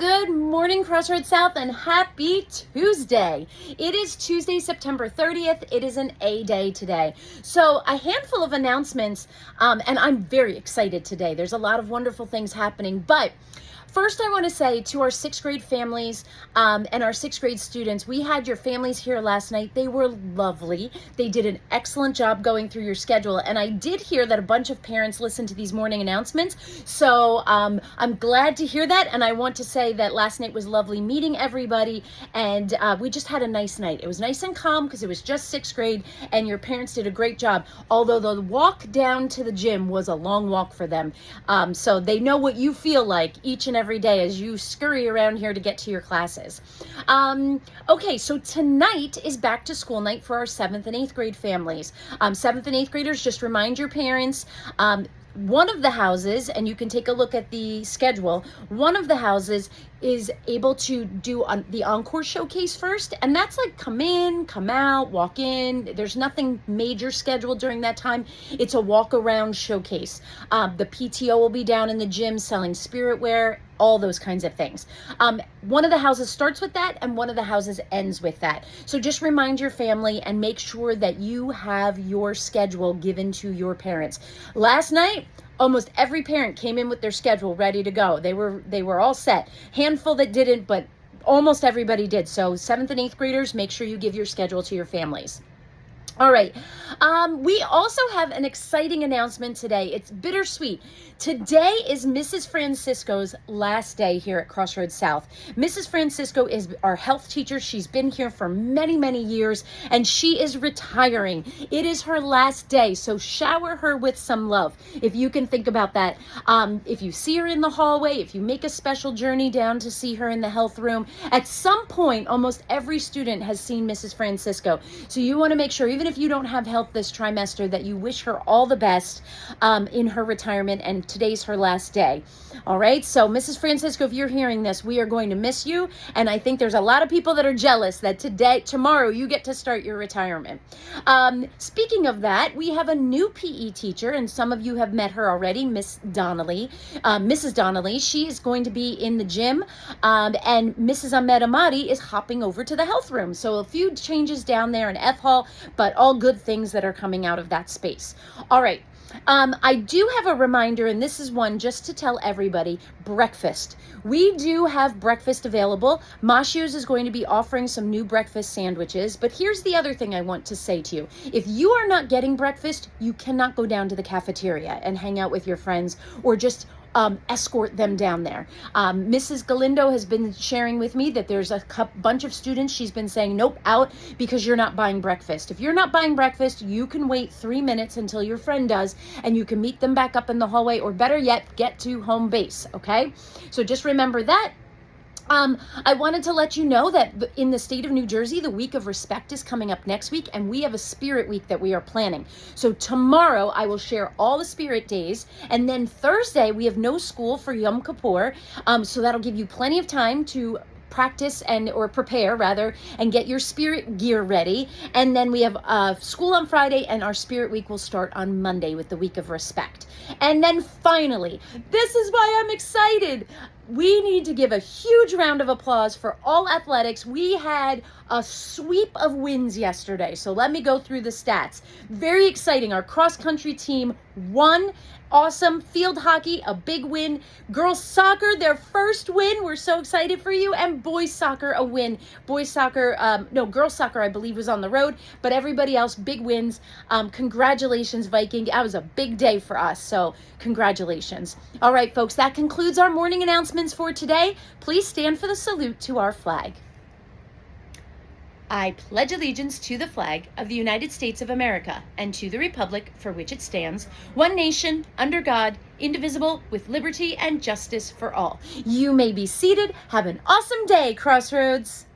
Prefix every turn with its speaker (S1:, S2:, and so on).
S1: Good morning, Crossroads South, and happy Tuesday. It is Tuesday, September 30th. It is an A day today. So a handful of announcements, and I'm very excited today. There's a lot of wonderful things happening, but first, I want to say to our sixth grade families and our sixth grade students, we had your families here last night. They were lovely. They did an excellent job going through your schedule. And I did hear that a bunch of parents listened to these morning announcements. So I'm glad to hear that. And I want to say that last night was lovely meeting everybody. And we just had a nice night. It was nice and calm because it was just sixth grade and your parents did a great job. Although the walk down to the gym was a long walk for them. So they know what you feel like each and every day as you scurry around here to get to your classes. Okay, so tonight is back to school night for our 7th and 8th grade families. 7th and 8th graders, just remind your parents, one of the houses, and you can take a look at the schedule, one of the houses is able to do the encore showcase first, and that's like come in, come out, walk in. There's nothing major scheduled during that time. It's a walk around showcase. The PTO will be down in the gym selling spirit wear, all those kinds of things. One of the houses starts with that and one of the houses ends with that. So just remind your family and make sure that you have your schedule given to your parents. Last night, almost every parent came in with their schedule ready to go. They were all set. Handful that didn't, but almost everybody did. So 7th and 8th graders, make sure you give your schedule to your families. All right. We also have an exciting announcement today. It's bittersweet. Today is Mrs. Francisco's last day here at Crossroads South. Mrs. Francisco is our health teacher. She's been here for many, many years, and she is retiring. It is her last day, so shower her with some love, if you can think about that. If you see her in the hallway, if you make a special journey down to see her in the health room, at some point, almost every student has seen Mrs. Francisco. So you want to make sure, even if you don't have help this trimester, that you wish her all the best in her retirement, and today's her last day. All right, so Mrs. Francisco, if you're hearing this, we are going to miss you, and I think there's a lot of people that are jealous that tomorrow you get to start your retirement. Speaking of that, we have a new PE teacher, and some of you have met her already, Miss Donnelly, Mrs. Donnelly. She is going to be in the gym, and Mrs. Ahmed Amadi is hopping over to the health room. So a few changes down there in F Hall, but all good things that are coming out of that space. All right. I do have a reminder, and this is one just to tell everybody, breakfast. We do have breakfast available. Mashios is going to be offering some new breakfast sandwiches, but here's the other thing I want to say to you. If you are not getting breakfast, you cannot go down to the cafeteria and hang out with your friends or just escort them down there. Mrs. Galindo has been sharing with me that there's a bunch of students. She's been saying, nope, out because you're not buying breakfast. If you're not buying breakfast, you can wait 3 minutes until your friend does, and you can meet them back up in the hallway, or better yet, get to home base, okay? So just remember that. I wanted to let you know that in the state of New Jersey, the Week of Respect is coming up next week, and we have a Spirit Week that we are planning. So tomorrow I will share all the Spirit days, and then Thursday we have no school for Yom Kippur, so that'll give you plenty of time to practice or prepare rather, and get your spirit gear ready. And then we have school on Friday, and our Spirit Week will start on Monday with the Week of Respect. And then finally, this is why I'm excited. We need to give a huge round of applause for all athletics. We had a sweep of wins yesterday. So let me go through the stats. Very exciting. Our cross country team won. Awesome. Field hockey, a big win. Girls soccer, their first win. We're so excited for you. And boys soccer, a win. Boys soccer, girls soccer, I believe, was on the road, but everybody else, big wins. Congratulations, Viking. That was a big day for us. So congratulations. All right, folks, that concludes our morning announcements for today. Please stand for the salute to our flag. I pledge allegiance to the flag of the United States of America and to the republic for which it stands, one nation, under God, indivisible, with liberty and justice for all. You may be seated. Have an awesome day, Crossroads.